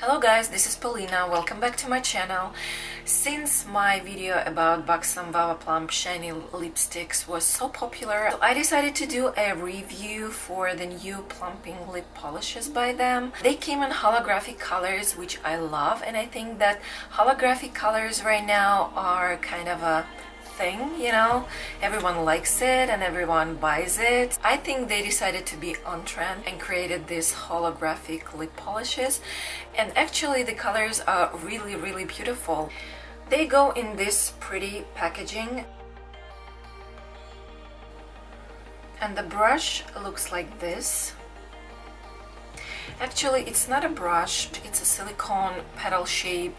Hello guys, this is Paulina. Welcome back to my channel. Since my video about Buxom Vava Plump Shiny Lipsticks was so popular, I decided to do a review for the new plumping lip polishes by them. They came in holographic colors, which I love, and I think that holographic colors right now are kind of a thing, you know, everyone likes it and everyone buys it. I think they decided to be on trend and created these holographic lip polishes, and actually the colors are really beautiful. They go in this pretty packaging, and the brush looks like this. Actually, it's not a brush, it's a silicone petal shape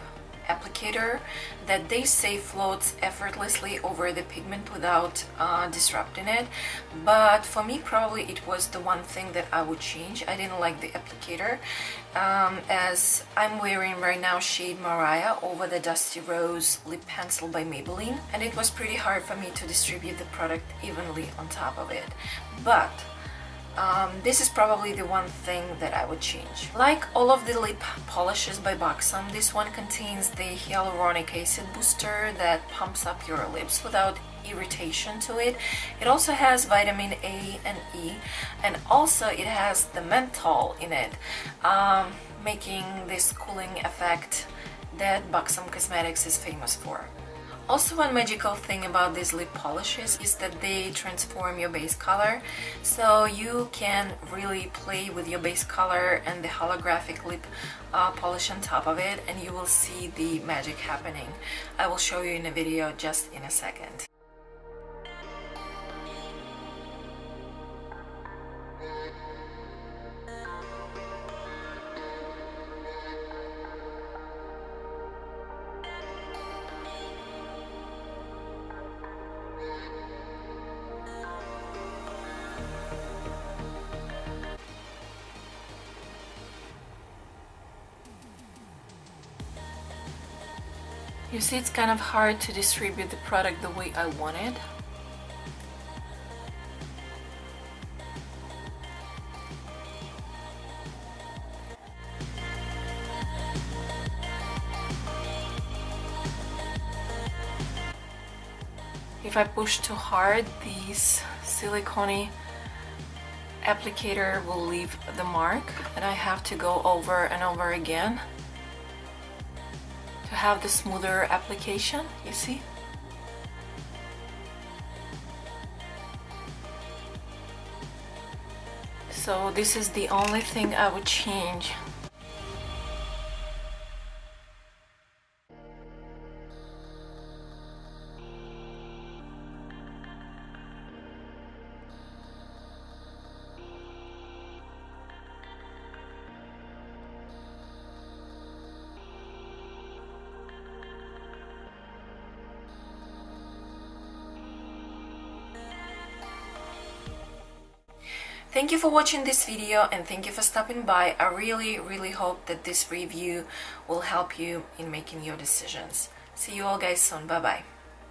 applicator that they say floats effortlessly over the pigment without disrupting it. But for me, probably it was the one thing that I would change. I didn't like the applicator, as I'm wearing right now shade MARIAH over the Dusty Rose lip pencil by Maybelline, and it was pretty hard for me to distribute the product evenly on top of it. But this is probably the one thing that I would change. Like all of the lip polishes by Buxom, this one contains the hyaluronic acid booster that pumps up your lips without irritation to it. It also has vitamin A and E, and also it has the menthol in it, making this cooling effect that Buxom Cosmetics is famous for. Also, one magical thing about these lip polishes is that they transform your base color, so you can really play with your base color and the holographic lip polish on top of it, and you will see the magic happening. I will show you in a video just in a second. You see, it's kind of hard to distribute the product the way I want it. If I push too hard, this silicone applicator will leave the mark, and I have to go over and over again to have the smoother application, you see? So this is the only thing I would change. Thank you for watching this video, and thank you for stopping by. I really hope that this review will help you in making your decisions. See you all guys soon. Bye bye.